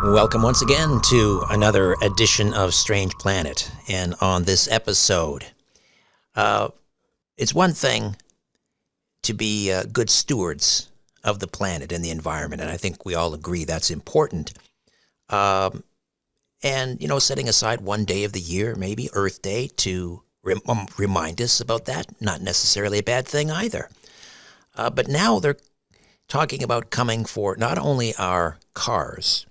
Welcome once again to another edition of Strange Planet. And on this episode, uh, it's one thing to be good stewards of the planet and the environment, and I think we all agree that's important. Um, and setting aside one day of the year, maybe Earth Day, to remind us about that, not necessarily a bad thing either. But now they're talking about coming for not only our cars,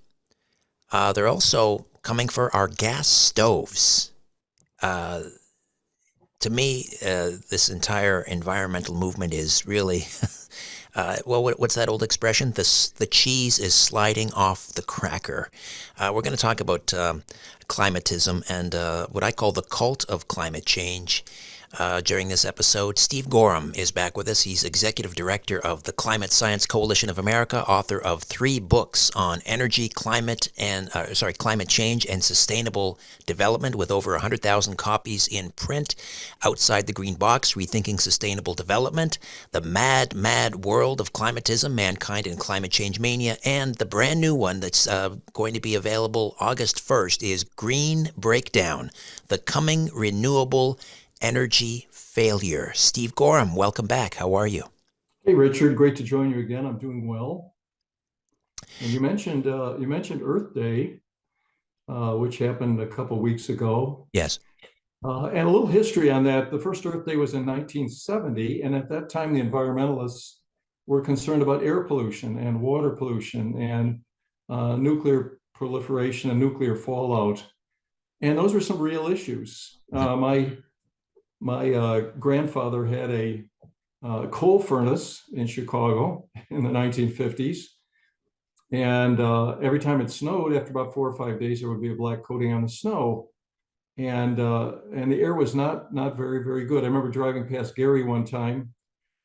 they're also coming for our gas stoves. Uh, to me, this entire environmental movement is really, what's that old expression? The cheese is sliding off the cracker. We're going to talk about climatism and what I call the cult of climate change. During this episode, Steve Goreham is back with us. He's executive director of the Climate Science Coalition of America, author of 3 books on energy, climate change and sustainable development, with over 100,000 copies in print. Outside the Green Box, Rethinking Sustainable Development, The Mad, Mad World of Climatism, Mankind and Climate Change Mania, and the brand new one that's going to be available August 1st is Green Breakdown, The Coming Renewable Energy Failure. Steve Goreham, welcome back. How are you? Hey, Richard, great to join you again. I'm doing well. And you mentioned Earth Day, which happened a couple weeks ago. Yes. And a little history on that. The first Earth Day was in 1970, and at that time, the environmentalists were concerned about air pollution and water pollution and nuclear proliferation and nuclear fallout. And those were some real issues. My grandfather had a coal furnace in Chicago in the 1950s. And every time it snowed, after about 4 or 5 days, there would be a black coating on the snow. And the air was not very, very good. I remember driving past Gary one time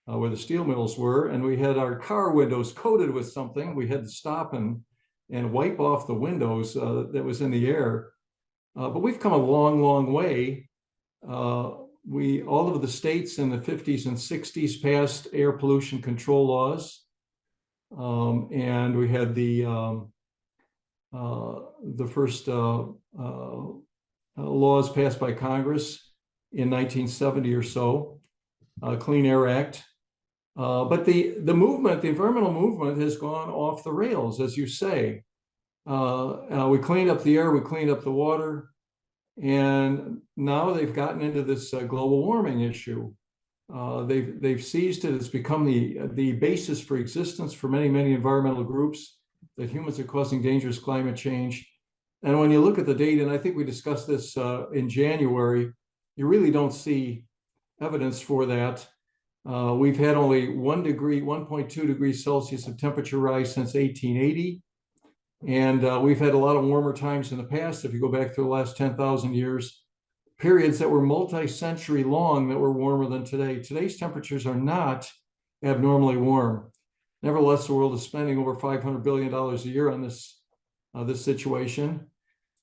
where the steel mills were, and we had our car windows coated with something. We had to stop and wipe off the windows that was in the air. But we've come a long, long way. All of the states in the 50s and 60s passed air pollution control laws. And we had the first laws passed by Congress in 1970 or so, Clean Air Act. But the environmental movement has gone off the rails, as you say. We cleaned up the air, we cleaned up the water, and now they've gotten into this global warming issue. They've seized it. It's become the basis for existence for many environmental groups, that humans are causing dangerous climate change. And when you look at the data, and I think we discussed this in January, you really don't see evidence for that. We've had only 1.2 degrees Celsius of temperature rise since 1880. And we've had a lot of warmer times in the past. If you go back to the last 10,000 years, periods that were multi-century long that were warmer than today. Today's temperatures are not abnormally warm. Nevertheless, the world is spending over $500 billion a year on this situation.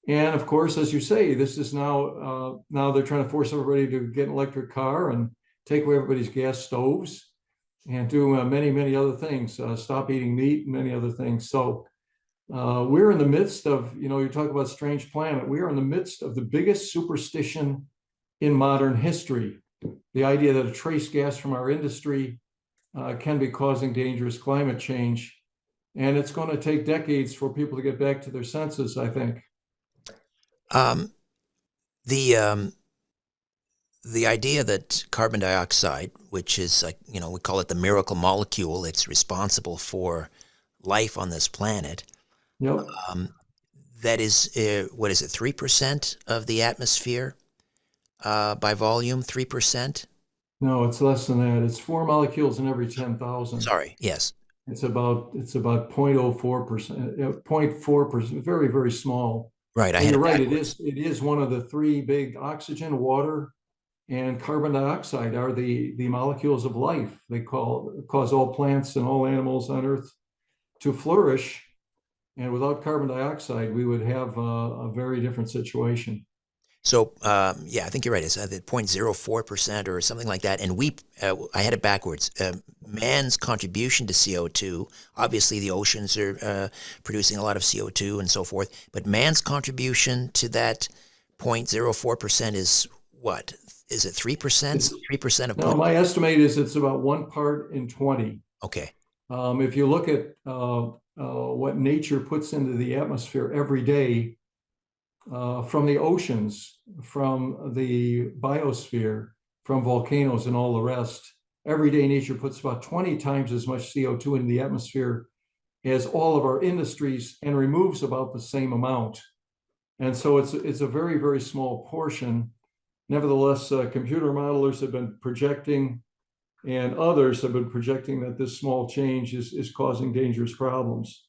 And of course, as you say, this is now they're trying to force everybody to get an electric car and take away everybody's gas stoves and do many other things, stop eating meat and many other things. So we're in the midst of, you talk about strange planet. We are in the midst of the biggest superstition in modern history. The idea that a trace gas from our industry can be causing dangerous climate change. And it's going to take decades for people to get back to their senses, I think. Um, the the idea that carbon dioxide, which is we call it the miracle molecule, it's responsible for life on this planet. Yep. That is, what is it, 3% of the atmosphere by volume, 3%? No, it's less than that. It's 4 molecules in every 10,000. Sorry, yes. It's about 0.04%, 0.4%, very, very small. Right, I And had you're it right, backwards. it is one of the 3 big: oxygen, water, and carbon dioxide are the molecules of life. They cause all plants and all animals on Earth to flourish. And without carbon dioxide, we would have a very different situation. So, yeah, I think you're right. It's 0.04% or something like that. And I had it backwards. Man's contribution to CO2, obviously the oceans are producing a lot of CO2 and so forth, but man's contribution to that 0.04% is what? Is it 3%? It's 3% of now point? my estimate is it's about 1 part in 20. Okay. If you look at what nature puts into the atmosphere every day, from the oceans, from the biosphere, from volcanoes and all the rest, every day nature puts about 20 times as much CO2 into the atmosphere as all of our industries and removes about the same amount. And so it's a very, very small portion. Nevertheless, computer modelers have been projecting, and others have been projecting, that this small change is causing dangerous problems.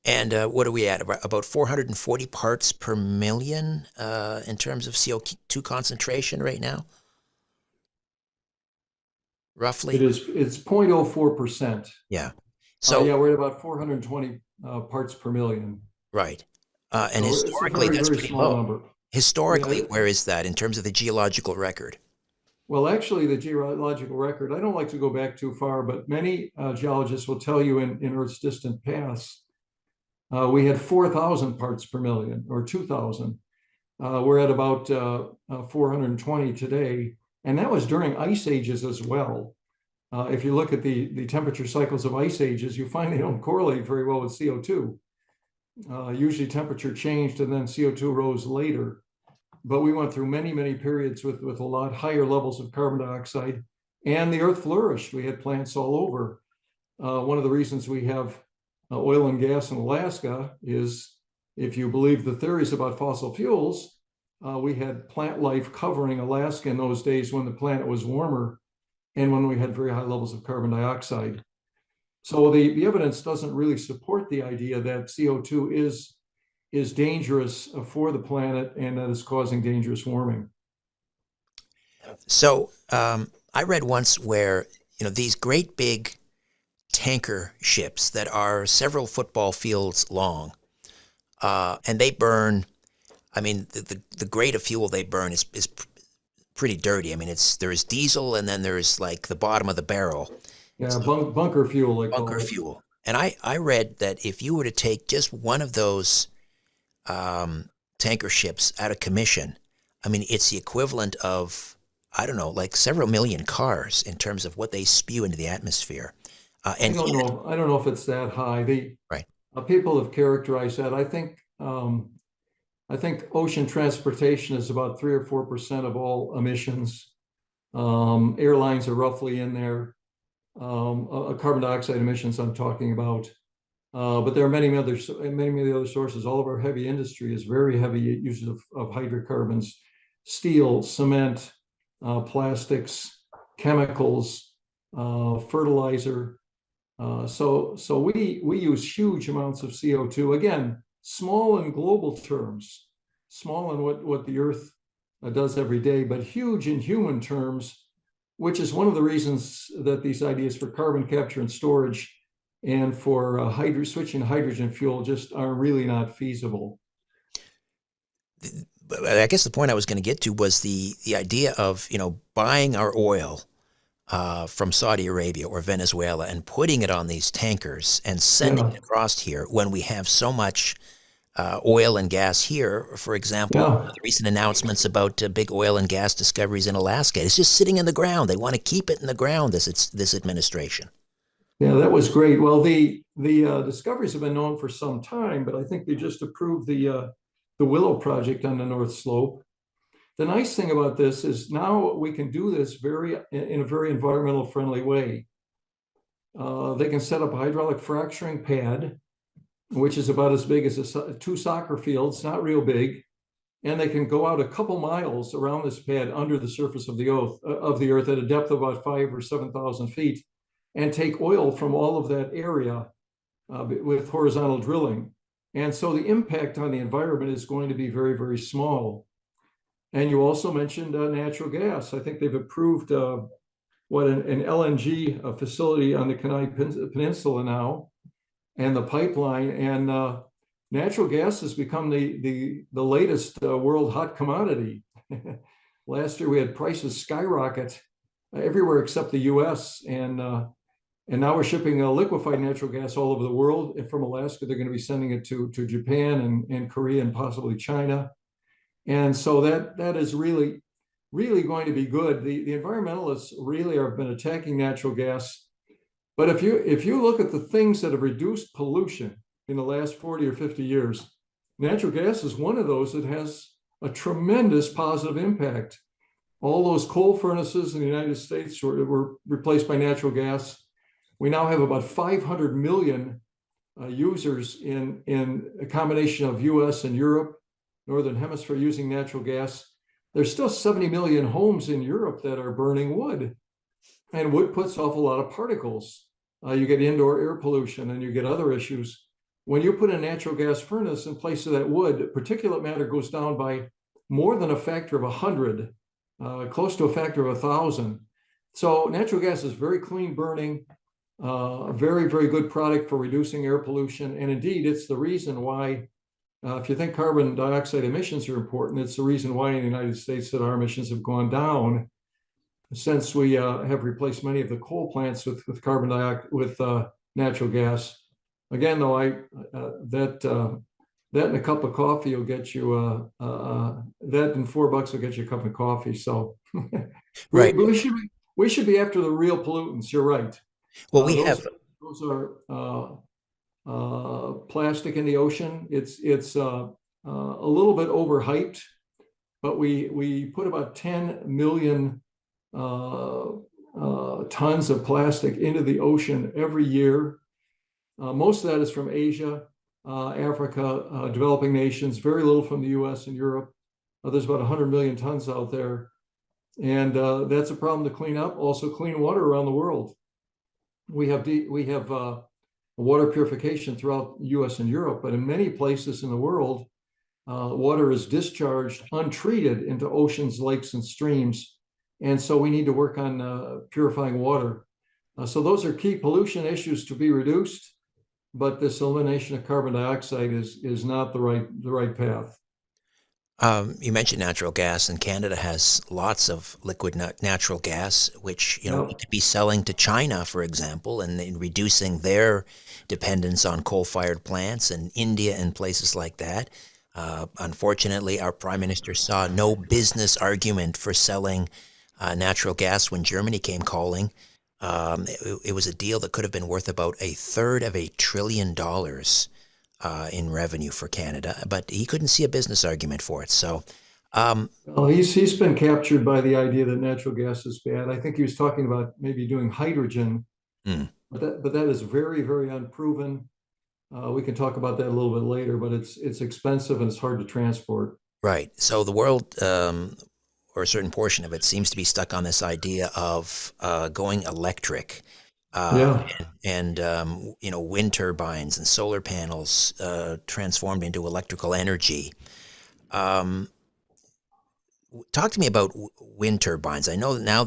And what are we at? About 440 parts per million in terms of CO2 concentration right now, roughly? It's 0.04%. Yeah. So, Yeah, we're at about 420 parts per million. right. And So it's a historically, very, that's very pretty small low. number. Historically, Yeah. where is that in terms of the geological record? Well, actually, the geological record, I don't like to go back too far, but many geologists will tell you in Earth's distant past, we had 4,000 parts per million or 2,000. We're at about 420 today. And that was during ice ages as well. If you look at the temperature cycles of ice ages, you find they don't correlate very well with CO2. Usually temperature changed and then CO2 rose later. But we went through many, many periods with a lot higher levels of carbon dioxide, and the Earth flourished. We had plants all over. One of the reasons we have oil and gas in Alaska is, if you believe the theories about fossil fuels, we had plant life covering Alaska in those days when the planet was warmer and when we had very high levels of carbon dioxide. So the evidence doesn't really support the idea that CO2 is dangerous for the planet and that is causing dangerous warming. So, I read once where, these great big tanker ships that are several football fields long, and they burn, I mean, the grade of fuel they burn is pretty dirty. I mean, there's diesel and then there's like the bottom of the barrel. Yeah, So bunker fuel, they bunker call it. fuel. And I read that if you were to take just one of those tanker ships out of commission, I mean, it's the equivalent of, I don't know, like several million cars in terms of what they spew into the atmosphere. I And don't yet, know. I don't know if it's that high. The right. people have characterized that. I think ocean transportation is about 3 or 4% of all emissions. Airlines are roughly in there. Carbon dioxide emissions I'm talking about. But there are many other sources. All of our heavy industry is very heavy users of hydrocarbons, steel, cement, plastics, chemicals, fertilizer. So we use huge amounts of CO2. Again, small in global terms, small in what the Earth does every day, but huge in human terms, which is one of the reasons that these ideas for carbon capture and storage and for switching to hydrogen fuel just are really not feasible. But I guess the point I was going to get to was the idea of, buying our oil from Saudi Arabia or Venezuela and putting it on these tankers and sending Yeah, it across here when we have so much oil and gas here. For example, yeah, the recent announcements about big oil and gas discoveries in Alaska. It's just sitting in the ground. They want to keep it in the ground, this administration. yeah. That was great. Well, the discoveries have been known for some time, but I think they just approved the Willow project on the North Slope. The nice thing about this is now we can do this in a very environmental friendly way. They can set up a hydraulic fracturing pad, which is about as big as two soccer fields, not real big, and they can go out a couple miles around this pad under the surface of the earth at a depth of about 5,000 or 7,000 feet, and take oil from all of that area with horizontal drilling. And so the impact on the environment is going to be very, very small. And you also mentioned natural gas. I think they've approved an LNG facility on the Kenai Peninsula now, and the pipeline. And natural gas has become the latest world hot commodity. Last year we had prices skyrocket everywhere except the U.S. And now we're shipping liquefied natural gas all over the world. And from Alaska, they're going to be sending it to Japan and Korea and possibly China. And so that is really, really going to be good. The environmentalists really have been attacking natural gas. But if you look at the things that have reduced pollution in the last 40 or 50 years, natural gas is one of those that has a tremendous positive impact. All those coal furnaces in the United States were replaced by natural gas. We now have about 500 million users in a combination of US and Europe, Northern Hemisphere using natural gas. There's still 70 million homes in Europe that are burning wood. And wood puts off a lot of particles. You get indoor air pollution and you get other issues. When you put a natural gas furnace in place of that wood, particulate matter goes down by more than a factor of 100, close to a factor of 1,000. So natural gas is very clean burning, a very, very good product for reducing air pollution. And indeed, it's the reason why, if you think carbon dioxide emissions are important, it's the reason why in the United States that our emissions have gone down since we have replaced many of the coal plants with carbon dioxide with natural gas. Again, though, that and a cup of coffee will get you that and $4 will get you a cup of coffee. So Right. we should be after the real pollutants. You're right. Well, those are plastic in the ocean. It's a little bit overhyped, but we put about 10 million tons of plastic into the ocean every year. Most of that is from Asia, Africa, developing nations, very little from the US and Europe. There's about 100 million tons out there. And that's a problem to clean up. Also clean water around the world. We have water purification throughout the US and Europe, but in many places in the world, water is discharged untreated into oceans, lakes, and streams. And so we need to work on purifying water. So those are key pollution issues to be reduced, but this elimination of carbon dioxide is not the right path. You mentioned natural gas, and Canada has lots of liquid natural gas, which we could be selling to China, for example, and reducing their dependence on coal-fired plants, and India and places like that. Unfortunately, our prime minister saw no business argument for selling natural gas when Germany came calling. It was a deal that could have been worth about $1/3 trillion in revenue for Canada, but he couldn't see a business argument for it. So, well, he's been captured by the idea that natural gas is bad. I think he was talking about maybe doing hydrogen, but that is very, very unproven. We can talk about that a little bit later, but it's expensive and it's hard to transport. Right. So the world, or a certain portion of it, seems to be stuck on this idea of going electric. And wind turbines and solar panels transformed into electrical energy. Talk to me about wind turbines. I know that now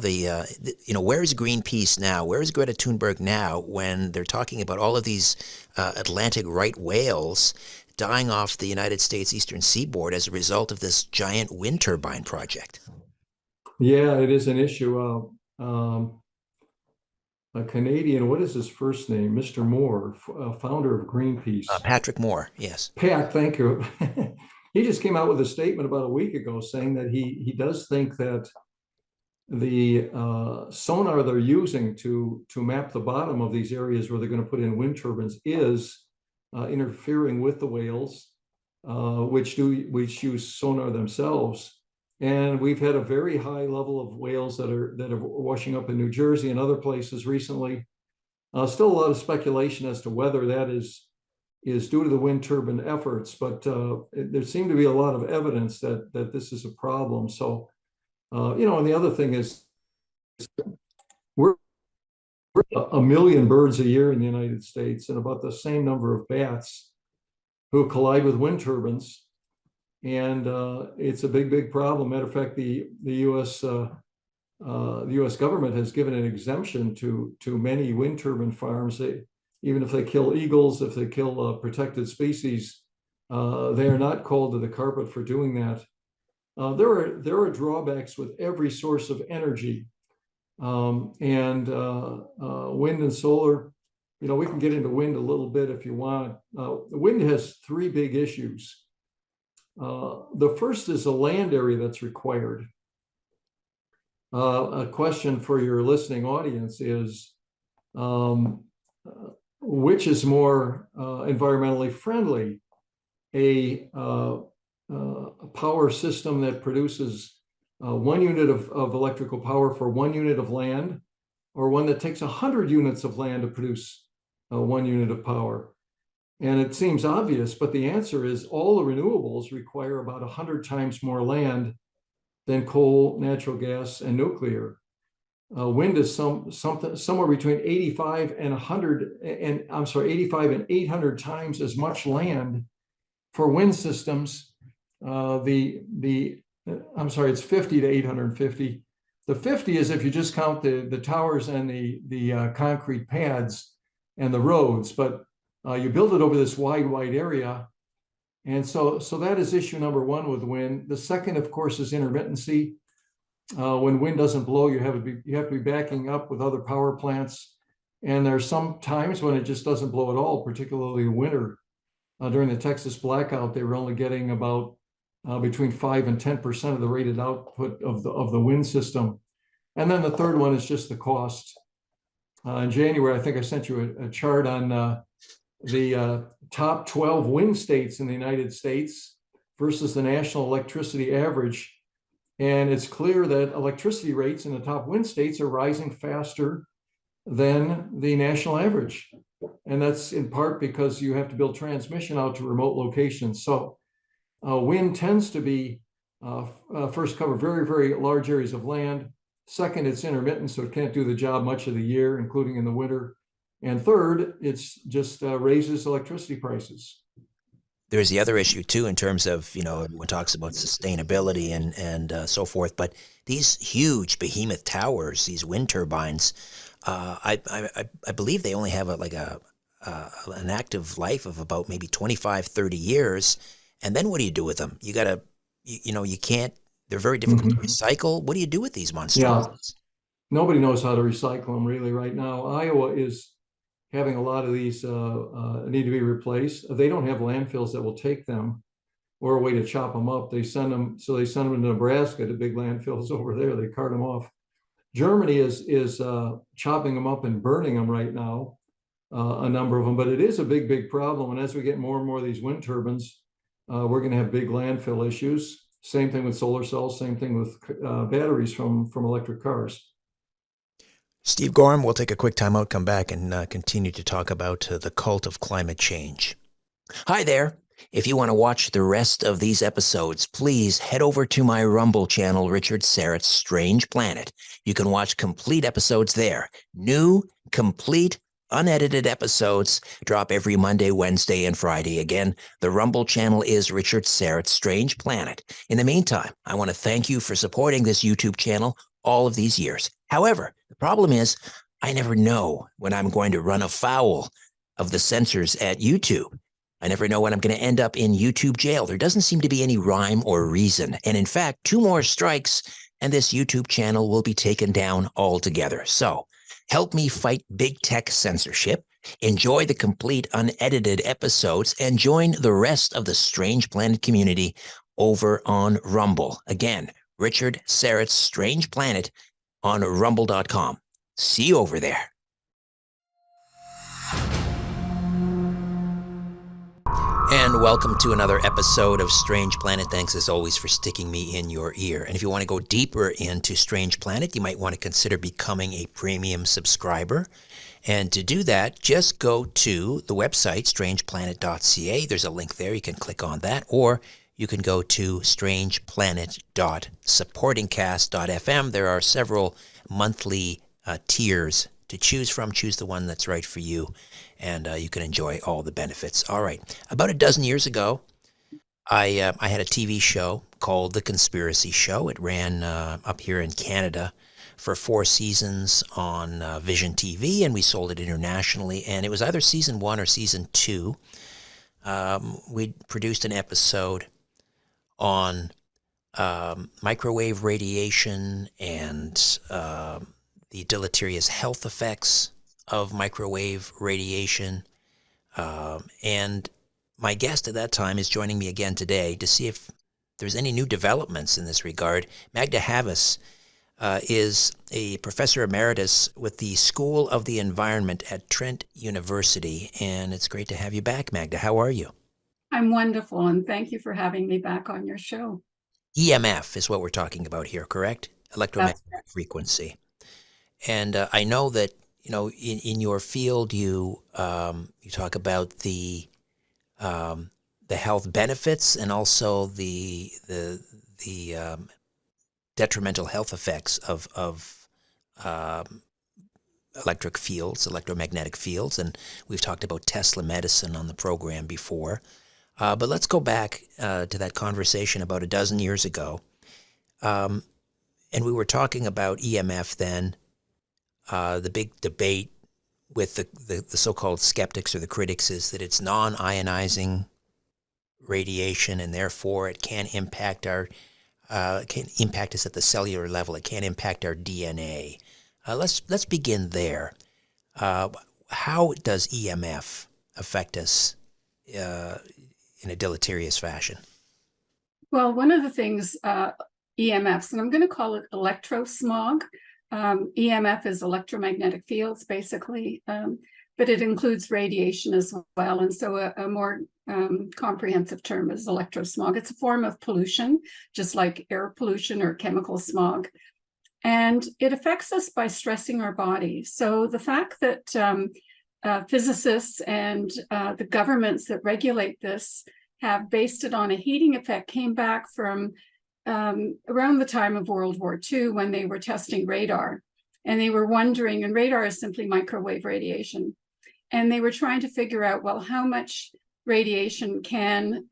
where is Greenpeace now? Where is Greta Thunberg now when they're talking about all of these Atlantic right whales dying off the United States eastern seaboard as a result of this giant wind turbine project? Yeah, it is an issue. A Canadian, what is his first name? Mr. Moore, founder of Greenpeace. Patrick Moore, yes. Pat, thank you. He just came out with a statement about a week ago saying that he does think that the sonar they're using to map the bottom of these areas where they're going to put in wind turbines is interfering with the whales, which use sonar themselves. And we've had a very high level of whales that are washing up in New Jersey and other places recently. Still a lot of speculation as to whether that is due to the wind turbine efforts, but there seemed to be a lot of evidence that this is a problem. So, and the other thing is we're 1 million birds a year in the United States and about the same number of bats who collide with wind turbines. And it's a big problem. Matter of fact, the U.S. Government has given an exemption to many wind turbine farms. Even if they kill eagles, if they kill protected species, They are not called to the carpet for doing that. There are drawbacks with every source of energy, and wind and solar. We can get into wind a little bit if you want. Wind has three big issues. The first is the land area that's required. A question for your listening audience is, which is more environmentally friendly? A power system that produces 1 unit of electrical power for 1 unit of land, or one that takes 100 units of land to produce 1 unit of power? And it seems obvious, but the answer is all the renewables require about 100 times more land than coal, natural gas, and nuclear. Wind is somewhere between 85 and 800 times as much land for wind systems. It's 50 to 850. The 50 is if you just count the towers and the concrete pads and the roads, but you build it over this wide area. And so that is issue number one with wind. The second, of course, is intermittency. When wind doesn't blow, you have to be backing up with other power plants. And there are some times when it just doesn't blow at all, particularly in winter. During the Texas blackout, they were only getting about between 5 and 10% of the rated output of the wind system. And then the third one is just the cost. In January, I think I sent you a chart on the top 12 wind states in the United States versus the national electricity average. And it's clear that electricity rates in the top wind states are rising faster than the national average. And that's in part because you have to build transmission out to remote locations. So wind tends to be first cover very large areas of land. Second, it's intermittent, so it can't do the job much of the year, including in the winter. And third, it's just raises electricity prices. There's the other issue too, in terms of, everyone talks about sustainability and so forth, but these huge behemoth towers, these wind turbines, I believe they only have an active life of about maybe 25, 30 years. And then what do you do with them? You gotta, you can't, they're very difficult to recycle. What do you do with these monstrosities? Yeah, nobody knows how to recycle them really right now. Iowa is having a lot of these need to be replaced. They don't have landfills that will take them or a way to chop them up. They send them to Nebraska to big landfills over there. They cart them off. Germany is chopping them up and burning them right now, a number of them. But it is a big problem. And as we get more and more of these wind turbines, we're going to have big landfill issues. Same thing with solar cells. Same thing with batteries from electric cars. Steve Goreham, we'll take a quick time out, come back, and continue to talk about the cult of climate change. Hi there. If you want to watch the rest of these episodes, please head over to my Rumble channel, Richard Syrett's Strange Planet. You can watch complete episodes there. New, complete, unedited episodes drop every Monday, Wednesday, and Friday. Again, the Rumble channel is Richard Syrett's Strange Planet. In the meantime, I want to thank you for supporting this YouTube channel all of these years. However, the problem is I never know when I'm going to run afoul of the censors at YouTube. I never know when I'm going to end up in YouTube jail. There doesn't seem to be any rhyme or reason. And in fact, 2 more strikes and this YouTube channel will be taken down altogether. So help me fight big tech censorship, enjoy the complete unedited episodes, and join the rest of the Strange Planet community over on Rumble. Again, Richard Syrett's Strange Planet on rumble.com. See you over there. And welcome to another episode of Strange Planet. Thanks as always for sticking me in your ear. And if you want to go deeper into Strange Planet, you might want to consider becoming a premium subscriber. And to do that, just go to the website, strangeplanet.ca. There's a link there. You can click on that. Or you can go to strangeplanet.supportingcast.fm. There are several monthly tiers to choose from. Choose the one that's right for you, and you can enjoy all the benefits. All right. About a dozen years ago, I had a TV show called The Conspiracy Show. It ran up here in Canada for 4 seasons on Vision TV, and we sold it internationally. And it was either season 1 or season 2. we produced an episode on microwave radiation and the deleterious health effects of microwave radiation. And my guest at that time is joining me again today to see if there's any new developments in this regard. Magda Havas is a professor emeritus with the School of the Environment at Trent University, and it's great to have you back, Magda. How are you? I'm wonderful, and thank you for having me back on your show. EMF is what we're talking about here, correct? That's Electromagnetic frequency. And I know that in your field you talk about the health benefits and also the detrimental health effects of electric fields, electromagnetic fields, and we've talked about Tesla medicine on the program before. But let's go back to that conversation about a dozen years ago, and we were talking about EMF then. The big debate with the so-called skeptics or the critics is that it's non-ionizing radiation, and therefore it can impact us at the cellular level. It can't impact our DNA. Let's begin there. How does EMF affect us in a deleterious fashion? Well, one of the things, EMFs, and I'm going to call it electrosmog. EMF is electromagnetic fields, basically, but it includes radiation as well. And so a more comprehensive term is electrosmog. It's a form of pollution, just like air pollution or chemical smog. And it affects us by stressing our body. So the fact that physicists and the governments that regulate this have based it on a heating effect came back from around the time of World War II when they were testing radar. And they were wondering, and radar is simply microwave radiation. And they were trying to figure out, well, how much radiation can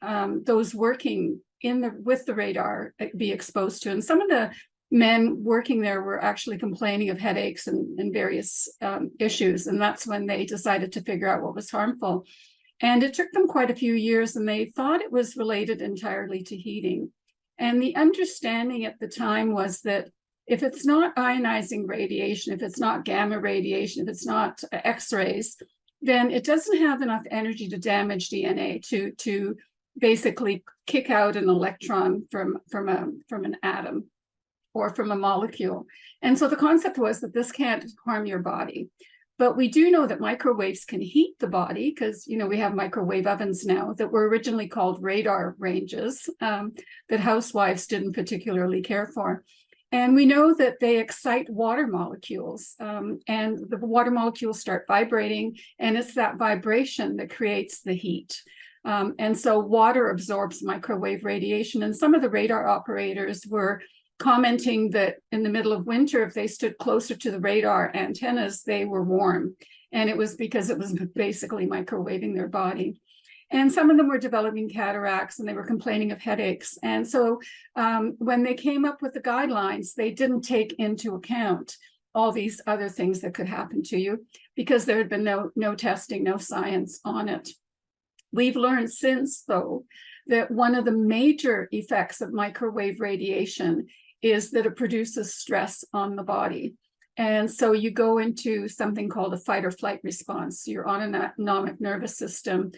those working with the radar be exposed to? And some of the men working there were actually complaining of headaches and various issues. And that's when they decided to figure out what was harmful. And it took them quite a few years, and they thought it was related entirely to heating. And the understanding at the time was that if it's not ionizing radiation, if it's not gamma radiation, if it's not X-rays, then it doesn't have enough energy to damage DNA to basically kick out an electron from an atom or from a molecule. And so the concept was that this can't harm your body. But we do know that microwaves can heat the body because, we have microwave ovens now that were originally called radar ranges that housewives didn't particularly care for. And we know that they excite water molecules, and the water molecules start vibrating, and it's that vibration that creates the heat. And so water absorbs microwave radiation, and some of the radar operators were commenting that in the middle of winter, if they stood closer to the radar antennas, they were warm. And it was because it was basically microwaving their body. And some of them were developing cataracts, and they were complaining of headaches. And so when they came up with the guidelines, they didn't take into account all these other things that could happen to you because there had been no testing, no science on it. We've learned since, though, that one of the major effects of microwave radiation is that it produces stress on the body. And so you go into something called a fight or flight response. Your autonomic nervous system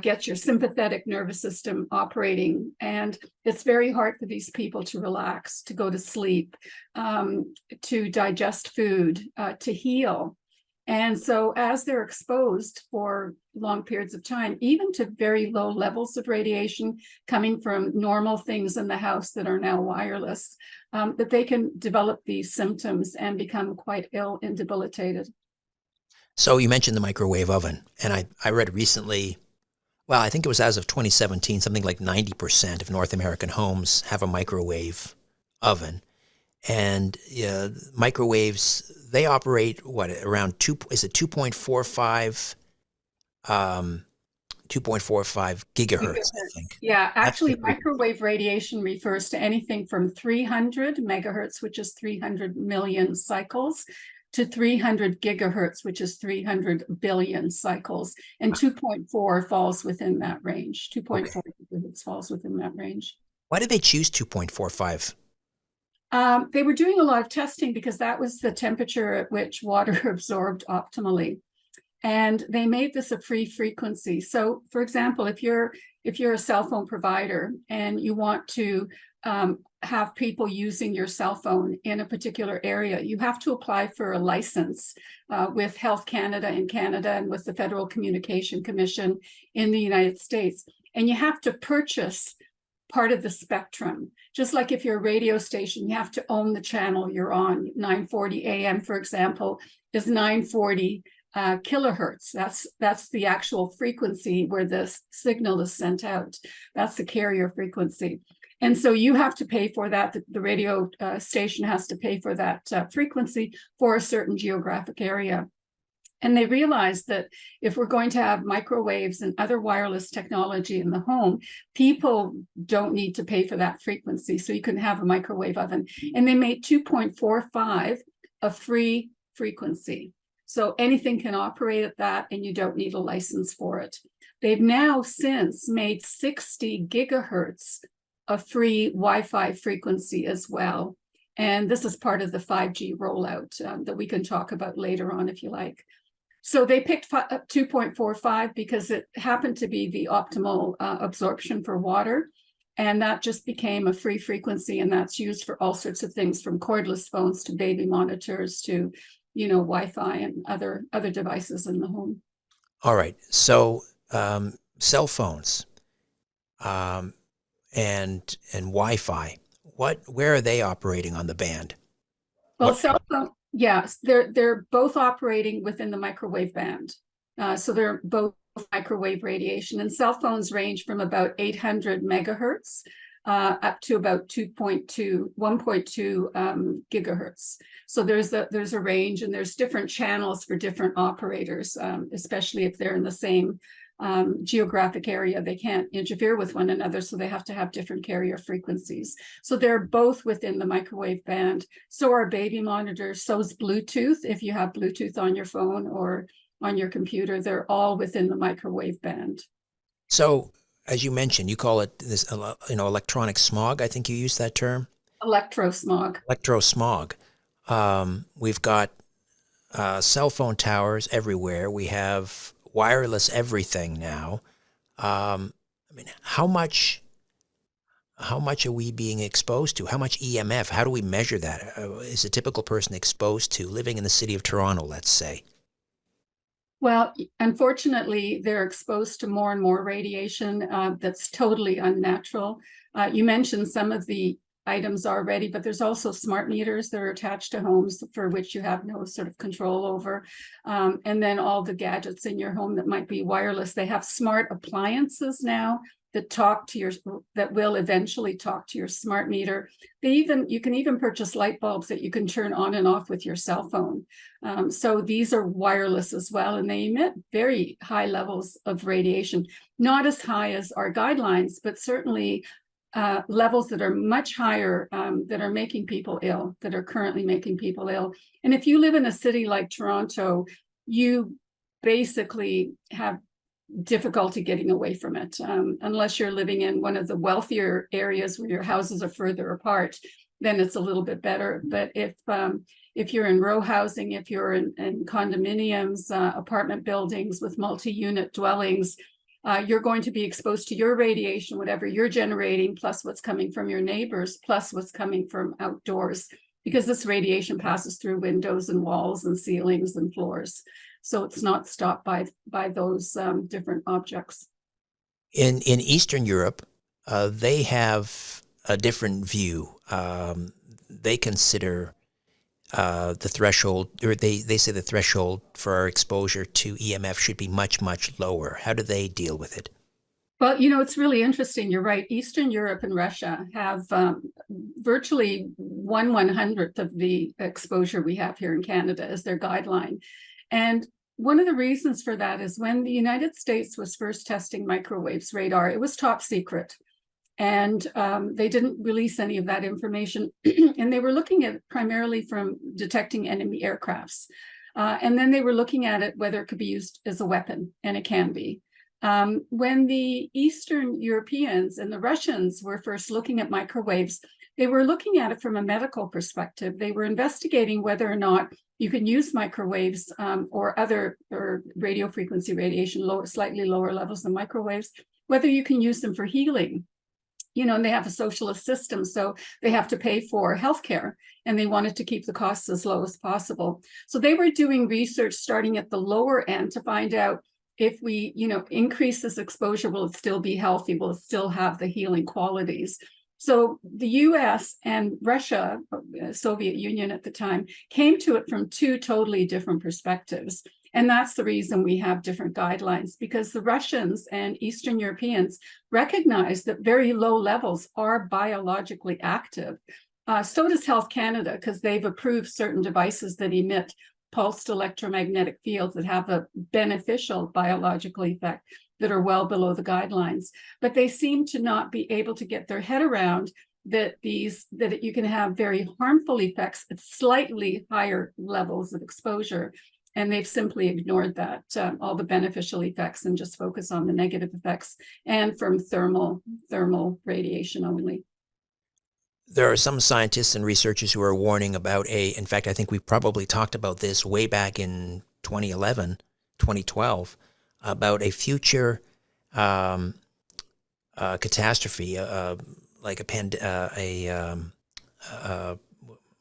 gets your sympathetic nervous system operating. And it's very hard for these people to relax, to go to sleep, to digest food, to heal. And so as they're exposed for long periods of time, even to very low levels of radiation coming from normal things in the house that are now wireless, that they can develop these symptoms and become quite ill and debilitated. So you mentioned the microwave oven, and I read recently, well, I think it was as of 2017, something like 90% of North American homes have a microwave oven. And microwaves, they operate around 2.45 gigahertz, I think. Yeah, actually, microwave radiation refers to anything from 300 megahertz, which is 300 million cycles, to 300 gigahertz, which is 300 billion cycles, and 2.4 falls within that range. 2.4 gigahertz falls within that range. Why did they choose 2.45? They were doing a lot of testing because that was the temperature at which water absorbed optimally. And they made this a free frequency. So, for example, if you're a cell phone provider and you want to have people using your cell phone in a particular area, you have to apply for a license with Health Canada in Canada and with the Federal Communication Commission in the United States. And you have to purchase part of the spectrum. Just like if you're a radio station, you have to own the channel you're on. 940 AM, for example, is 940 kilohertz. That's the actual frequency where the signal is sent out. That's the carrier frequency. And so you have to pay for that. The radio station has to pay for that frequency for a certain geographic area. And they realized that if we're going to have microwaves and other wireless technology in the home, people don't need to pay for that frequency. So you can have a microwave oven. And they made 2.45 a free frequency. So anything can operate at that, and you don't need a license for it. They've now since made 60 gigahertz a free Wi-Fi frequency as well. And this is part of the 5G rollout that we can talk about later on if you like. So they picked 2.45 because it happened to be the optimal absorption for water. And that just became a free frequency, and that's used for all sorts of things from cordless phones to baby monitors to, Wi-Fi and other devices in the home. All right. So cell phones and Wi-Fi, where are they operating on the band? Well, cell phone, yes, they're both operating within the microwave band. So they're both microwave radiation, and cell phones range from about 800 megahertz up to about 1.2 gigahertz. So there's a range, and there's different channels for different operators, especially if they're in the same geographic area. They can't interfere with one another, so they have to have different carrier frequencies. So they're both within the microwave band. So are baby monitors, so is Bluetooth. If you have Bluetooth on your phone or on your computer, they're all within the microwave band. So, as you mentioned, you call it this, electronic smog. I think you used that term. Electrosmog. Electrosmog. We've got cell phone towers everywhere. We have wireless everything now. How much are we being exposed to? How much EMF? How do we measure that? Is a typical person exposed to living in the city of Toronto, let's say? Well, unfortunately, they're exposed to more and more radiation that's totally unnatural. You mentioned some of the items already, but there's also smart meters that are attached to homes for which you have no sort of control over. And then all the gadgets in your home that might be wireless. They have smart appliances now that will eventually talk to your smart meter. You can even purchase light bulbs that you can turn on and off with your cell phone. So these are wireless as well, and they emit very high levels of radiation, not as high as our guidelines, but certainly levels that are much higher, that are making people ill, that are currently making people ill. And if you live in a city like Toronto, you basically have difficulty getting away from it, unless you're living in one of the wealthier areas where your houses are further apart. Then it's a little bit better. But if you're in row housing, if you're in condominiums, apartment buildings with multi-unit dwellings, you're going to be exposed to your radiation, whatever you're generating, plus what's coming from your neighbors, plus what's coming from outdoors, because this radiation passes through windows and walls and ceilings and floors. So it's not stopped by those different objects. In Eastern Europe, they have a different view. They consider the threshold, or they say the threshold for our exposure to EMF should be much, much lower. How do they deal with it? Well, it's really interesting. You're right. Eastern Europe and Russia have virtually 1/100th of the exposure we have here in Canada as their guideline. And one of the reasons for that is when the United States was first testing microwaves radar, it was top secret. And they didn't release any of that information. And they were looking at it primarily from detecting enemy aircrafts. And then they were looking at it whether it could be used as a weapon, and it can be. When the Eastern Europeans and the Russians were first looking at microwaves, they were looking at it from a medical perspective. They were investigating whether or not you can use microwaves or radio frequency radiation, slightly lower levels than microwaves, whether you can use them for healing. You know, and they have a socialist system, so they have to pay for healthcare, and they wanted to keep the costs as low as possible. So they were doing research starting at the lower end to find out if we, increase this exposure, will it still be healthy? Will it still have the healing qualities? So the US and Russia, Soviet Union at the time, came to it from two totally different perspectives. And that's the reason we have different guidelines, because the Russians and Eastern Europeans recognize that very low levels are biologically active. So does Health Canada, because they've approved certain devices that emit pulsed electromagnetic fields that have a beneficial biological effect that are well below the guidelines. But they seem to not be able to get their head around that you can have very harmful effects at slightly higher levels of exposure. And they've simply ignored that, all the beneficial effects, and just focus on the negative effects and from thermal radiation only. There are some scientists and researchers who are warning about in fact, I think we probably talked about this way back in 2011, 2012, about a future catastrophe, like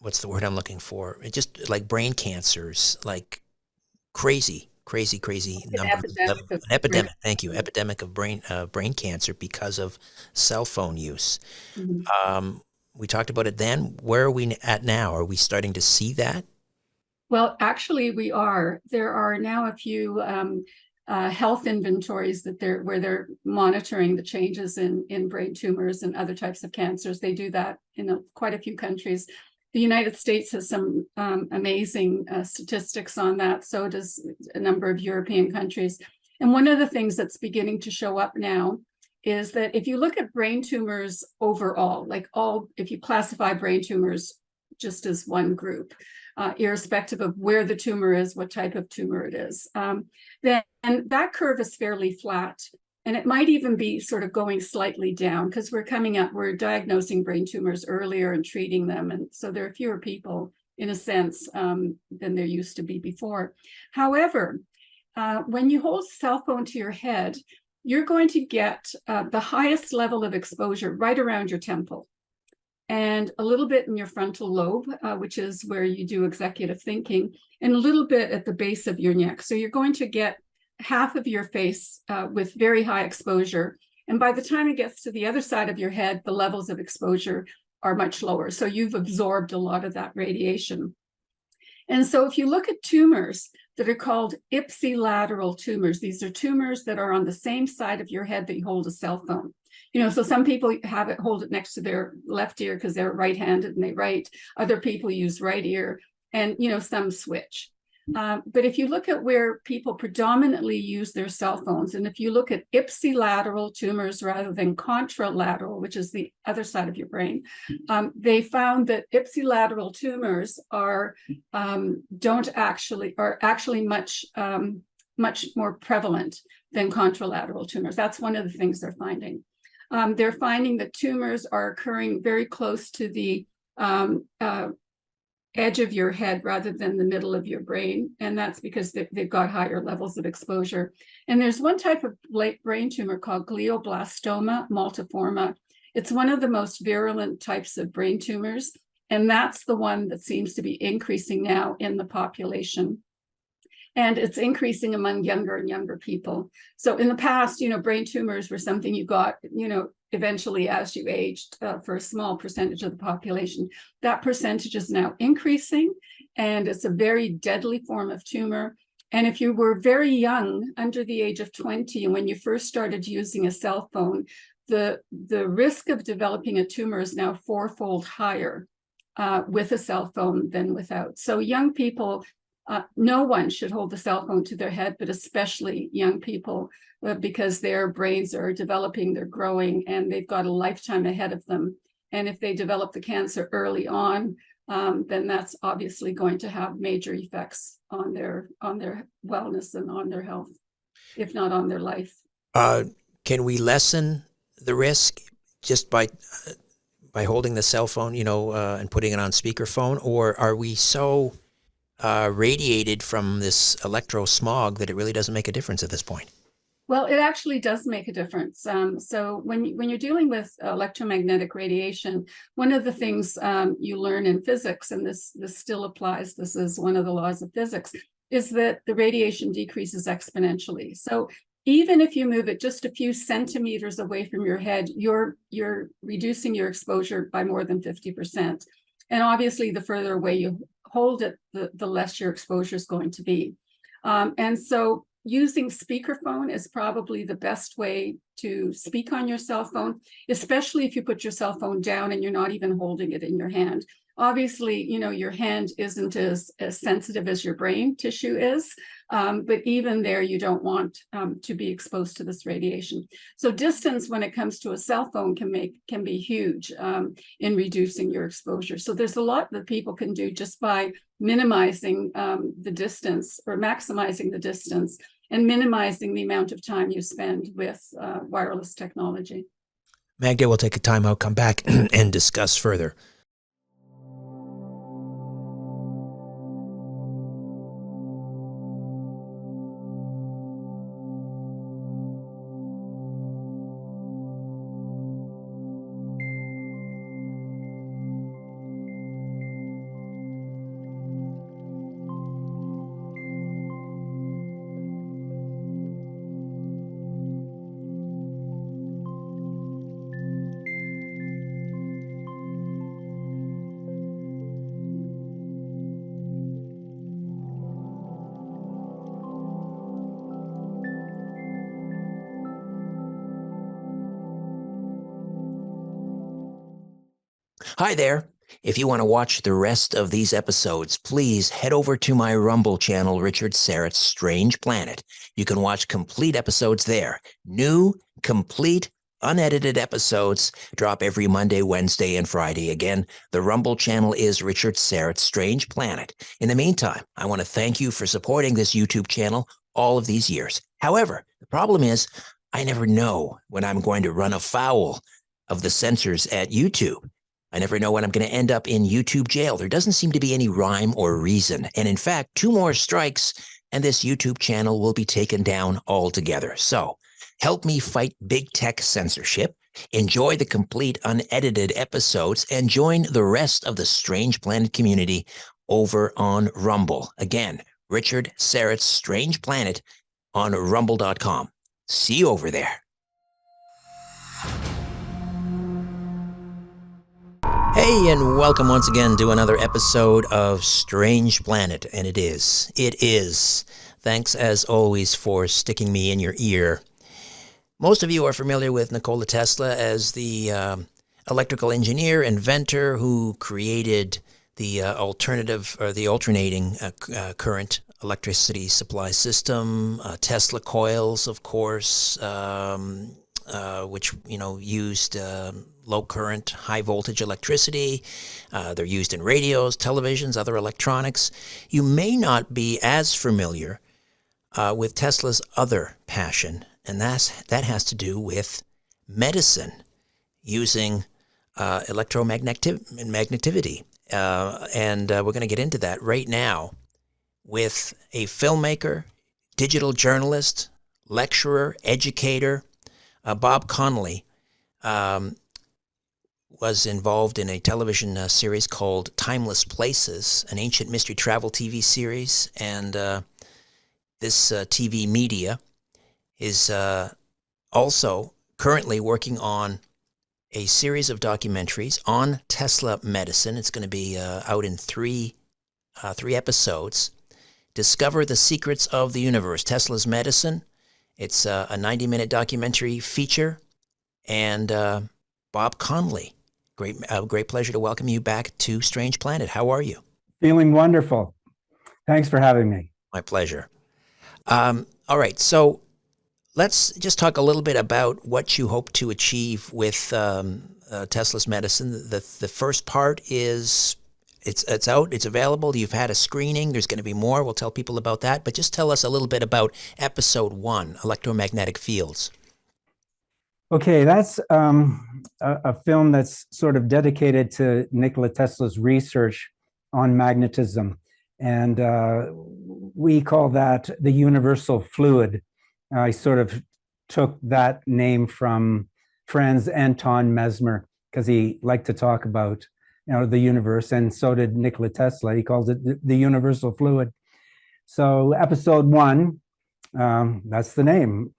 what's the word I'm looking for? It just like brain cancers, like crazy numbers. An epidemic. Thank you. Epidemic of brain cancer because of cell phone use. Mm-hmm. We talked about it then. Where are we at now? Are we starting to see that? Well, actually, we are. There are now a few health inventories where they're monitoring the changes in brain tumors and other types of cancers. They do that in quite a few countries. The United States has some amazing statistics on that. So does a number of European countries. And one of the things that's beginning to show up now is that if you look at brain tumors overall, if you classify brain tumors just as one group, irrespective of where the tumor is, what type of tumor it is, then that curve is fairly flat. And it might even be sort of going slightly down because we're diagnosing brain tumors earlier and treating them. And so there are fewer people, in a sense, than there used to be before. However, when you hold a cell phone to your head, you're going to get the highest level of exposure right around your temple, and a little bit in your frontal lobe, which is where you do executive thinking, and a little bit at the base of your neck. So you're going to get half of your face with very high exposure. And by the time it gets to the other side of your head, the levels of exposure are much lower. So you've absorbed a lot of that radiation. And so if you look at tumors that are called ipsilateral tumors, these are tumors that are on the same side of your head that you hold a cell phone. So some people hold it next to their left ear because they're right-handed and they write. Other people use right ear, and some switch. But if you look at where people predominantly use their cell phones, and if you look at ipsilateral tumors rather than contralateral, which is the other side of your brain, they found that ipsilateral tumors are actually much more prevalent than contralateral tumors. That's one of the things they're finding. They're finding that tumors are occurring very close to the edge of your head rather than the middle of your brain. And that's because they've got higher levels of exposure. And there's one type of brain tumor called glioblastoma multiforme. It's one of the most virulent types of brain tumors. And that's the one that seems to be increasing now in the population. And it's increasing among younger and younger people. So in the past, brain tumors were something you got, eventually as you aged for a small percentage of the population. That percentage is now increasing, and it's a very deadly form of tumor. And if you were very young, under the age of 20, and when you first started using a cell phone, the risk of developing a tumor is now 4-fold higher with a cell phone than without. So young people No one should hold the cell phone to their head, but especially young people, because their brains are developing, they're growing, and they've got a lifetime ahead of them. And if they develop the cancer early on, then that's obviously going to have major effects on their wellness and on their health, if not on their life. Can we lessen the risk just by holding the cell phone, and putting it on speakerphone, or are we so radiated from this electrosmog that it really doesn't make a difference at this point? Well, it actually does make a difference. So when you're dealing with electromagnetic radiation, one of the things you learn in physics, and this still applies, this is one of the laws of physics, is that the radiation decreases exponentially. So even if you move it just a few centimeters away from your head, you're reducing your exposure by more than 50%. And obviously, the further away you hold it, the less your exposure is going to be. And so using speakerphone is probably the best way to speak on your cell phone, especially if you put your cell phone down and you're not even holding it in your hand. Obviously, your hand isn't as sensitive as your brain tissue is, but even there, you don't want to be exposed to this radiation. So distance when it comes to a cell phone can be huge in reducing your exposure. So there's a lot that people can do just by minimizing the distance or maximizing the distance and minimizing the amount of time you spend with wireless technology. Magda, we'll take a time out, come back and discuss further. Hi there. If you want to watch the rest of these episodes, please head over to my Rumble channel, Richard Serrett's Strange Planet. You can watch complete episodes there. New, complete, unedited episodes drop every Monday, Wednesday, and Friday. Again, the Rumble channel is Richard Serrett's Strange Planet. In the meantime, I want to thank you for supporting this YouTube channel all of these years. However, the problem is I never know when I'm going to run afoul of the censors at YouTube. I never know when I'm going to end up in YouTube jail. There doesn't seem to be any rhyme or reason. And in fact, 2 more strikes and this YouTube channel will be taken down altogether. So help me fight big tech censorship, enjoy the complete unedited episodes, and join the rest of the Strange Planet community over on Rumble. Again, Richard Serrett's Strange Planet on rumble.com. See you over there. Hey, and welcome once again to another episode of Strange Planet. And it is. Thanks as always for sticking me in your ear. Most of you are familiar with Nikola Tesla as the electrical engineer, inventor who created the alternating current electricity supply system, Tesla coils, of course, which used low current, high voltage electricity. They're used in radios, televisions, other electronics. You may not be as familiar with Tesla's other passion, and that has to do with medicine using electromagnetivity. And we're going to get into that right now with a filmmaker, digital journalist, lecturer, educator, Bob Connolly. Was involved in a television series called Timeless Places, an ancient mystery travel TV series. And this TV media is also currently working on a series of documentaries on Tesla medicine. It's going to be out in three episodes. Discover the Secrets of the Universe, Tesla's Medicine. It's a 90-minute documentary feature. And Bob Connolly. Great pleasure to welcome you back to Strange Planet. How are you? Feeling wonderful. Thanks for having me. My pleasure. All right, so let's just talk a little bit about what you hope to achieve with Tesla's medicine. The first part is it's out, it's available. You've had a screening. There's going to be more. We'll tell people about that. But just tell us a little bit about episode 1, electromagnetic fields. Okay, that's a film that's sort of dedicated to Nikola Tesla's research on magnetism. And we call that the universal fluid. I sort of took that name from Franz Anton Mesmer because he liked to talk about, the universe, and so did Nikola Tesla. He calls it the universal fluid. So episode 1, that's the name.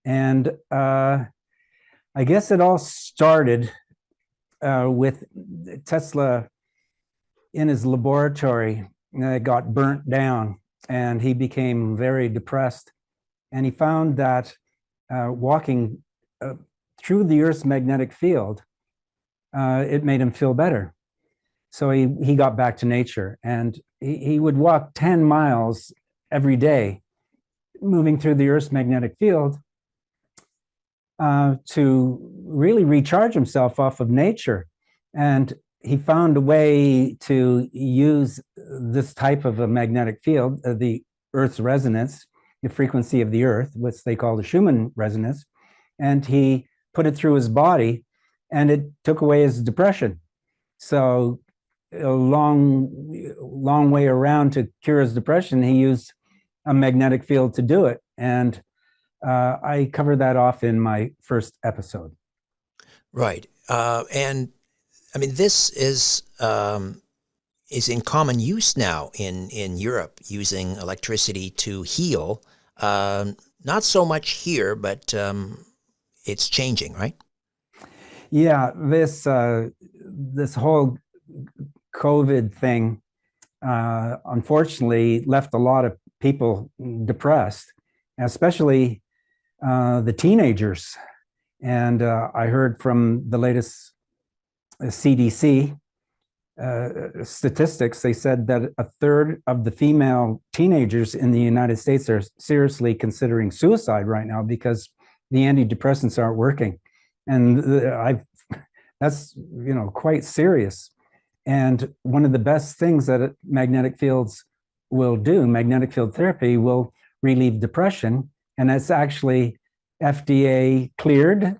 And I guess it all started with Tesla in his laboratory. It got burnt down and he became very depressed. And he found that walking through the Earth's magnetic field, it made him feel better. So he got back to nature, and he would walk 10 miles every day, moving through the Earth's magnetic field to really recharge himself off of nature. And he found a way to use this type of a magnetic field, the Earth's resonance, the frequency of the Earth, which they call the Schumann resonance, and he put it through his body, and it took away his depression. So a long way around to cure his depression, he used a magnetic field to do it. And I covered that off in my first episode. Right. And I mean, this is in common use now in Europe, using electricity to heal. Not so much here, but it's changing, right? Yeah, this whole COVID thing, unfortunately, left a lot of people depressed, especially the teenagers. And I heard from the latest CDC statistics, they said that 1/3 of the female teenagers in the United States are seriously considering suicide right now because the antidepressants aren't working. And that's quite serious. And one of the best things that magnetic fields will do, magnetic field therapy, will relieve depression. And it's actually FDA cleared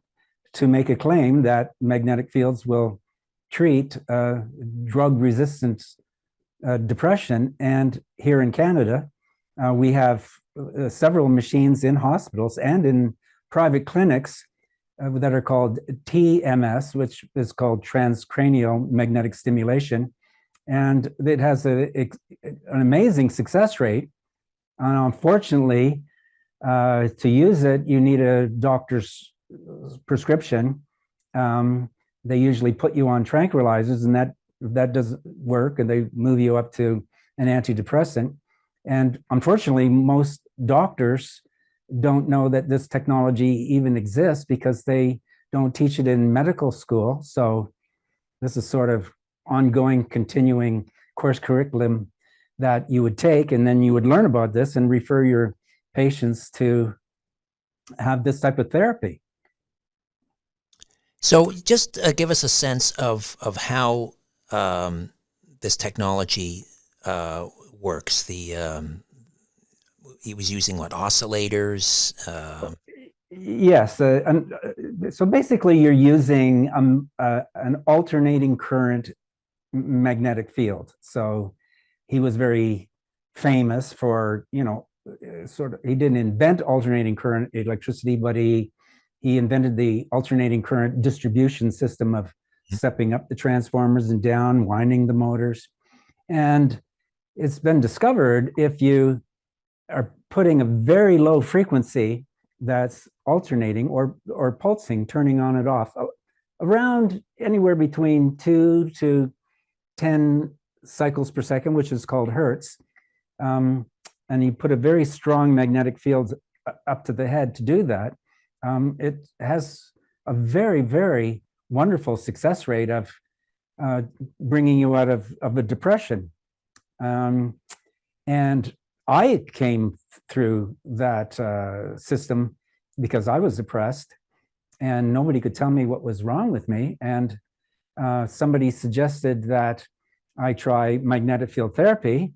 to make a claim that magnetic fields will treat drug-resistant depression. And here in Canada, we have several machines in hospitals and in private clinics that are called TMS, which is called transcranial magnetic stimulation. And it has an amazing success rate. And unfortunately, to use it, you need a doctor's prescription. They usually put you on tranquilizers, and that doesn't work, and they move you up to an antidepressant. And unfortunately, most doctors don't know that this technology even exists because they don't teach it in medical school. So this is sort of ongoing, continuing course curriculum that you would take, and then you would learn about this and refer your patients to have this type of therapy. So just give us a sense of how this technology works. He was using what, oscillators? Yes. So basically, you're using an alternating current magnetic field. So he was very famous for, he didn't invent alternating current electricity, but he invented the alternating current distribution system of stepping up the transformers and down, winding the motors. And it's been discovered if you are putting a very low frequency that's alternating or pulsing, turning on and off, around anywhere between 2 to 10 cycles per second, which is called hertz. And you put a very strong magnetic field up to the head to do that. It has a very, very wonderful success rate of bringing you out of a depression. And I came through that system because I was depressed and nobody could tell me what was wrong with me. And somebody suggested that I try magnetic field therapy.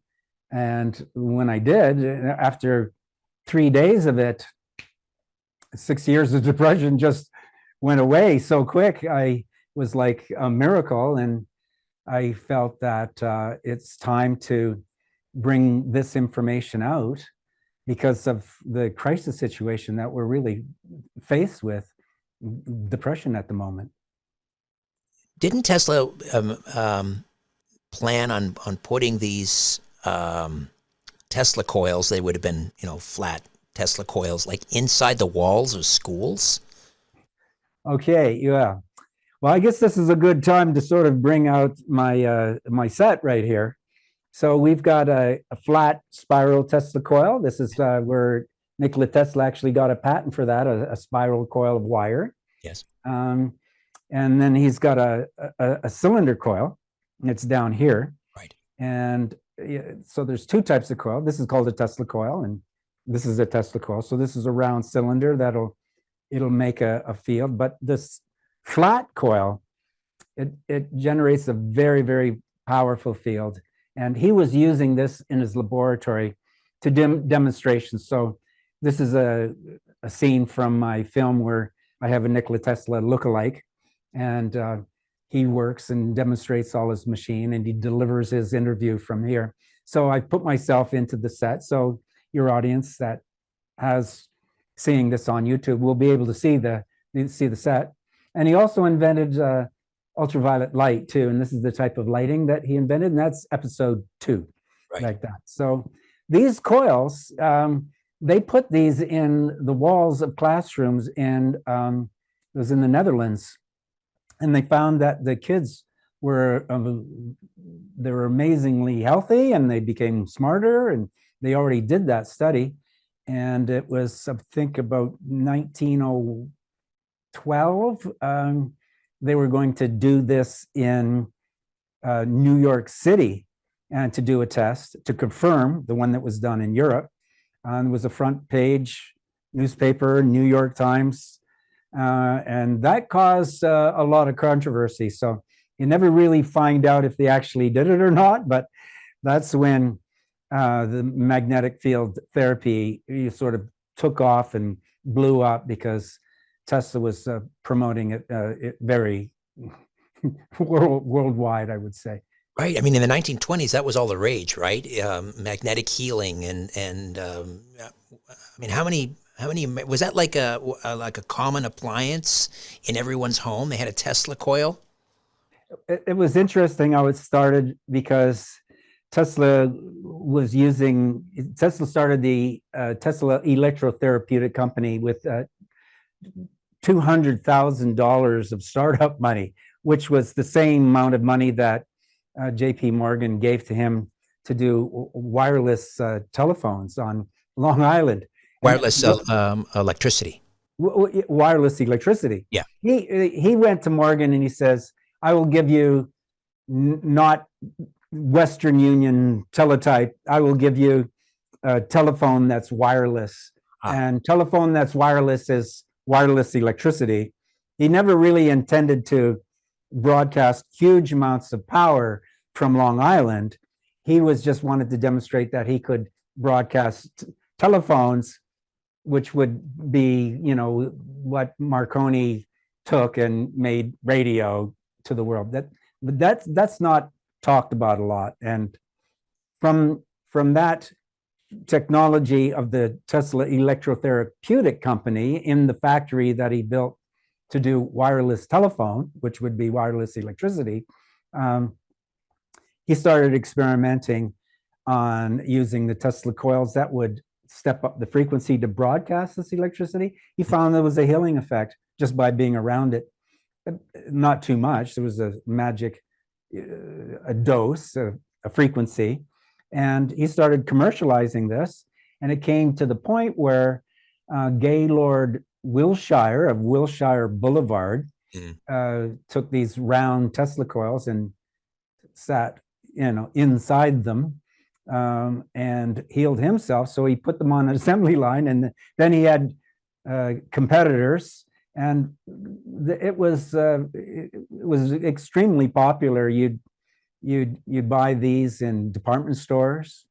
And when I did, after 3 days of it, 6 years of depression just went away so quick. I was like a miracle. And I felt that it's time to bring this information out because of the crisis situation that we're really faced with, depression at the moment. Didn't Tesla plan on putting these Tesla coils? They would have been, flat Tesla coils, like inside the walls of schools. Okay, yeah. Well, I guess this is a good time to sort of bring out my my set right here. So we've got a flat spiral Tesla coil. This is where Nikola Tesla actually got a patent for that, a spiral coil of wire. Yes. And then he's got a cylinder coil. It's down here. Right. And so there's two types of coil. This is called a Tesla coil, and this is a Tesla coil. So this is a round cylinder it'll make a field. But this flat coil, it generates a very, very powerful field. And he was using this in his laboratory to demonstrations. So this is a scene from my film where I have a Nikola Tesla lookalike, and he works and demonstrates all his machine, and he delivers his interview from here. So I put myself into the set. So your audience that has seeing this on YouTube will be able to see the set. And he also invented ultraviolet light too, and this is the type of lighting that he invented, and that's episode 2, Right. like that. So these coils, they put these in the walls of classrooms, and it was in the Netherlands, and they found that the kids were they were amazingly healthy, and they became smarter, and they already did that study, and it was I think about 1912. They were going to do this in New York City and to do a test to confirm the one that was done in Europe. It was a front page newspaper, New York Times, and that caused a lot of controversy. So you never really find out if they actually did it or not, but that's when the magnetic field therapy sort of took off and blew up because Tesla was promoting it very worldwide, I would say. Right. I mean, in the 1920s, that was all the rage, right? Magnetic healing, and I mean, how many was that like a common appliance in everyone's home? They had a Tesla coil. It was interesting how it started because Tesla started the Tesla Electrotherapeutic Company with $200,000 of startup money, which was the same amount of money that J.P. Morgan gave to him to do wireless telephones on Long Island. Wireless electricity. Wireless electricity. Yeah. He went to Morgan and he says, I will give you not Western Union teletype. I will give you a telephone that's wireless. And telephone that's wireless is wireless electricity. He never really intended to broadcast huge amounts of power from Long Island. He was just wanted to demonstrate that he could broadcast telephones, which would be, what Marconi took and made radio to the world. That's not talked about a lot. And from that technology of the Tesla Electrotherapeutic Company in the factory that he built to do wireless telephone, which would be wireless electricity, he started experimenting on using the Tesla coils that would step up the frequency to broadcast this electricity. He found there was a healing effect just by being around it. Not too much. There was a magic, a dose, a frequency. And he started commercializing this. And it came to the point where Gaylord Wilshire of Wilshire Boulevard took these round Tesla coils and sat inside them and healed himself. So he put them on an assembly line, and then he had competitors, and it was extremely popular. You'd buy these in department stores,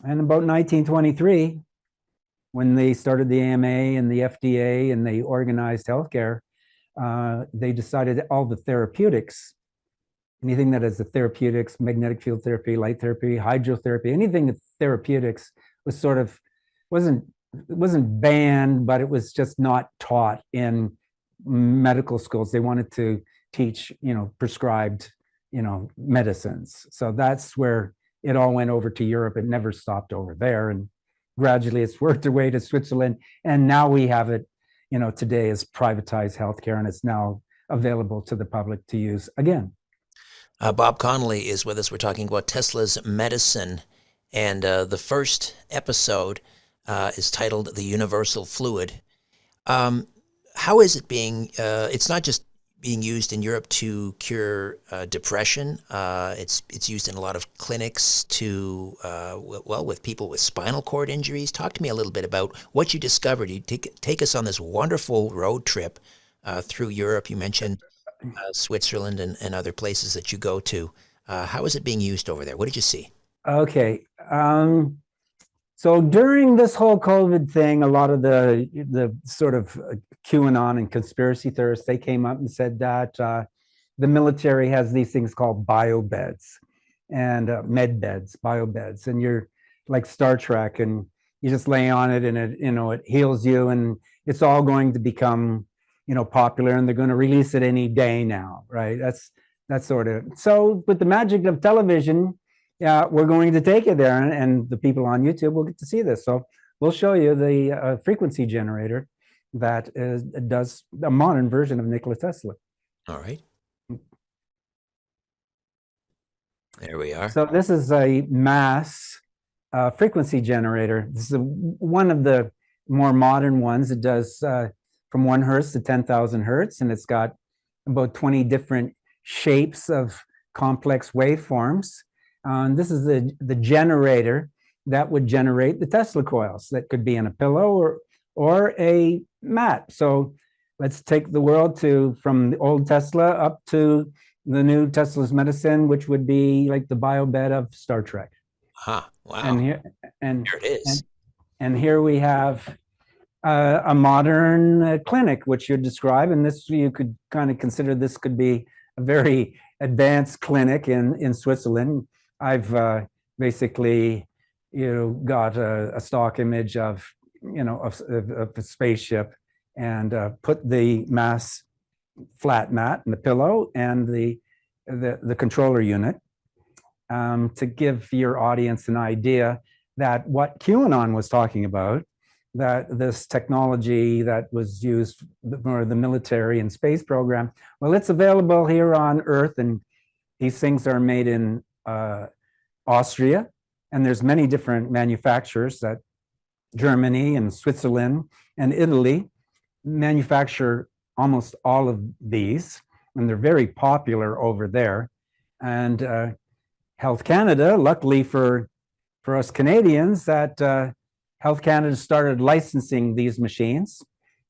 and about 1923, when they started the AMA and the FDA and they organized healthcare, they decided that all the therapeutics, anything that is the therapeutics, magnetic field therapy, light therapy, hydrotherapy, anything that therapeutics was sort of, it wasn't banned, but it was just not taught in medical schools. They wanted to teach, prescribed, medicines. So that's where it all went over to Europe. It never stopped over there. And gradually it's worked its way to Switzerland. And now we have it, today as privatized healthcare, and it's now available to the public to use again. Bob Connolly is with us. We're talking about Tesla's medicine. And the first episode is titled The Universal Fluid. How is it being, it's not just being used in Europe to cure depression. It's used in a lot of clinics to, with people with spinal cord injuries. Talk to me a little bit about what you discovered. You take us on this wonderful road trip through Europe. You mentioned Switzerland and other places that you go to. How is it being used over there? What did you see? Okay. So during this whole COVID thing, a lot of the sort of QAnon and conspiracy theorists, they came up and said that the military has these things called biobeds and med beds, biobeds, and you're like Star Trek, and you just lay on it, and it heals you, and it's all going to become popular, and they're going to release it any day now, right? That's sort of, so with the magic of television, yeah, we're going to take it there, and the people on YouTube will get to see this. So we'll show you the frequency generator that does a modern version of Nikola Tesla. All right. There we are. So this is a mass frequency generator. This is one of the more modern ones. It does from 1 hertz to 10,000 hertz, and it's got about 20 different shapes of complex waveforms. This is the generator that would generate the Tesla coils that could be in a pillow or a mat. So let's take the world from the old Tesla up to the new Tesla's medicine, which would be like the biobed of Star Trek. Wow. And here it is. And here we have a modern clinic, which you describe, and this, you could kind of consider this could be a very advanced clinic in Switzerland. I've basically, got a stock image of a spaceship, and put the mass flat mat and the pillow and the controller unit to give your audience an idea that what QAnon was talking about, that this technology that was used for the military and space program, well, it's available here on Earth, and these things are made in Austria, and there's many different manufacturers that Germany and Switzerland and Italy manufacture almost all of these, and they're very popular over there. And Health Canada, luckily for us Canadians, that Health Canada started licensing these machines.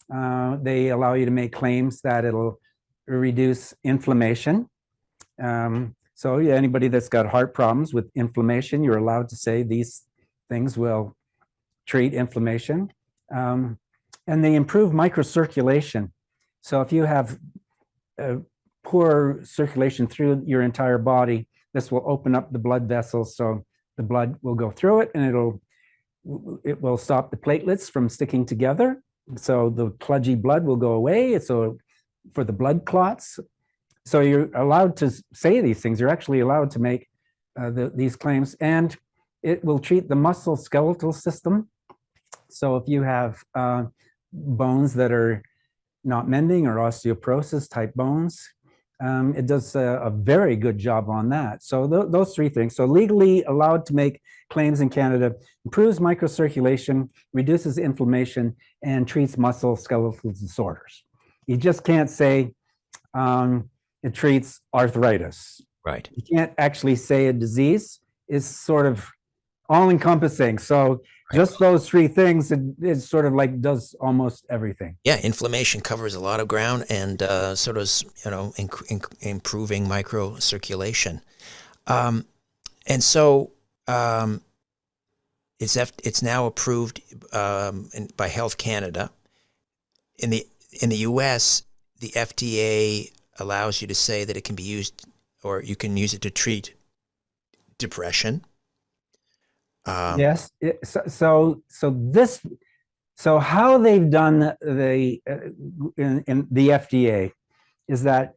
They allow you to make claims that it'll reduce inflammation. So yeah, anybody that's got heart problems with inflammation, you're allowed to say these things will treat inflammation. And they improve microcirculation. So if you have poor circulation through your entire body, this will open up the blood vessels, so the blood will go through it, and it will stop the platelets from sticking together. So the kludgy blood will go away. So for the blood clots, so you're allowed to say these things. You're actually allowed to make these claims, and it will treat the muscle skeletal system. So if you have bones that are not mending or osteoporosis type bones, it does a very good job on that. So those three things. So legally allowed to make claims in Canada, improves microcirculation, reduces inflammation, and treats muscle skeletal disorders. You just can't say it treats arthritis. Right. You can't actually say a disease is sort of all encompassing. So just those three things, it sort of like does almost everything. Yeah, inflammation covers a lot of ground, and so does, improving microcirculation. And so it's now approved by Health Canada. In the U.S., the FDA allows you to say that it can be used, or you can use it to treat depression. Yes. So how they've done in the FDA is that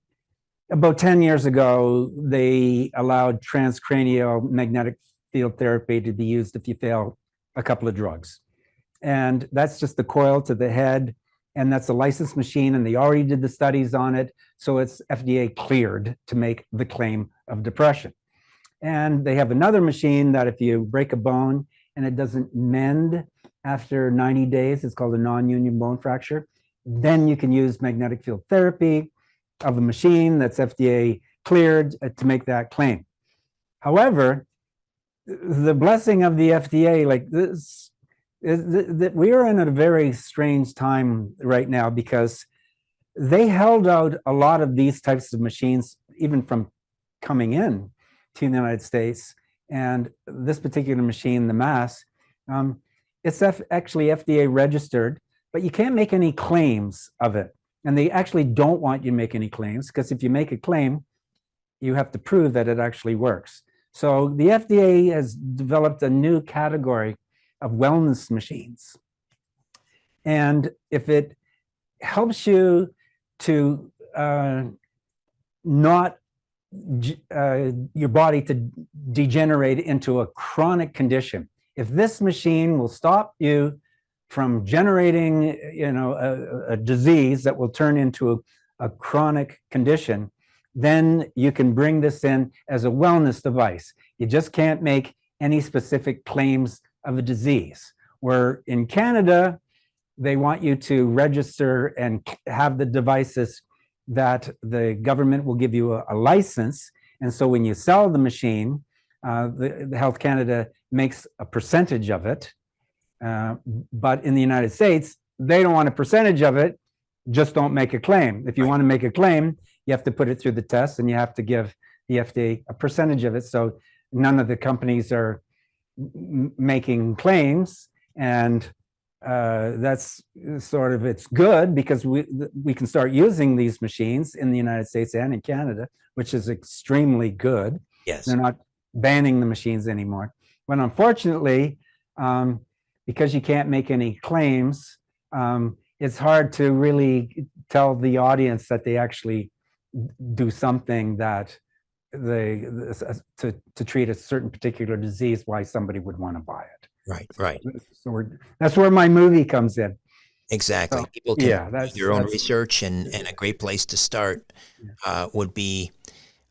about 10 years ago, they allowed transcranial magnetic field therapy to be used if you fail a couple of drugs. And that's just the coil to the head, and that's a licensed machine, and they already did the studies on it. So it's FDA cleared to make the claim of depression. And they have another machine that if you break a bone and it doesn't mend after 90 days, it's called a non-union bone fracture, then you can use magnetic field therapy of a machine that's FDA cleared to make that claim. However, the blessing of the FDA, like this, is that we are in a very strange time right now, because they held out a lot of these types of machines even from coming in to the United States. And this particular machine, the MAS, it's actually FDA registered, but you can't make any claims of it. And they actually don't want you to make any claims, because if you make a claim, you have to prove that it actually works. So the FDA has developed a new category of wellness machines. And if it helps you to not your body to degenerate into a chronic condition, if this machine will stop you from generating, a disease that will turn into a chronic condition, then you can bring this in as a wellness device. You just can't make any specific claims of a disease. Where in Canada, they want you to register and have the devices that the government will give you a license. And so when you sell the machine, the Health Canada makes a percentage of it. But in the United States, they don't want a percentage of it, just don't make a claim. If you want to make a claim, you have to put it through the test, and you have to give the FDA a percentage of it. So none of the companies are making claims, and that's sort of, it's good because we can start using these machines in the United States and in Canada, which is extremely good. Yes. They're not banning the machines anymore. But unfortunately, because you can't make any claims, it's hard to really tell the audience that they actually do something that to treat a certain particular disease, why somebody would want to buy it. Right. So that's where my movie comes in. Exactly. So, People can do that's their own research, and a great place to start would be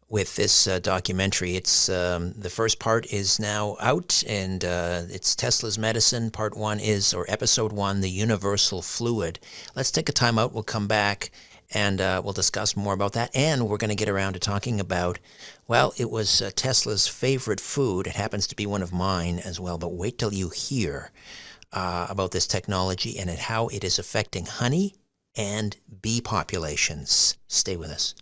with this documentary. It's the first part is now out, and it's Tesla's Medicine. Part 1 is, or episode 1, the universal fluid. Let's take a time out. We'll come back, and we'll discuss more about that. And we're going to get around to talking about, well, it was Tesla's favorite food. It happens to be one of mine as well. But wait till you hear about this technology and how it is affecting honey and bee populations. Stay with us.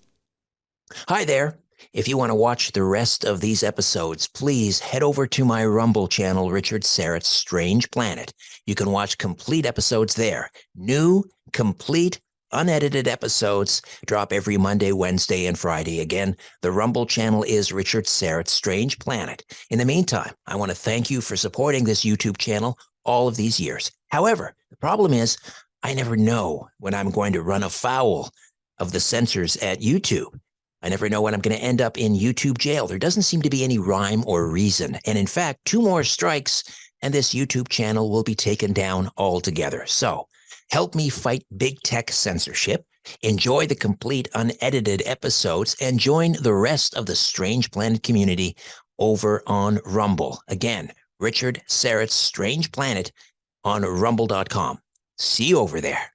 Hi there. If you want to watch the rest of these episodes, please head over to my Rumble channel, Richard Syrett's Strange Planet. You can watch complete episodes there. New, complete, unedited episodes drop every Monday, Wednesday, and Friday. Again, the Rumble channel is Richard Syrett's Strange Planet. In the meantime, I want to thank you for supporting this YouTube channel all of these years. However, the problem is I never know when I'm going to run afoul of the censors at YouTube. I never know when I'm going to end up in YouTube jail. There doesn't seem to be any rhyme or reason. And in fact, 2 more strikes and this YouTube channel will be taken down altogether. So help me fight big tech censorship, enjoy the complete unedited episodes, and join the rest of the Strange Planet community over on Rumble. Again, Richard Syrett's Strange Planet on rumble.com. See you over there.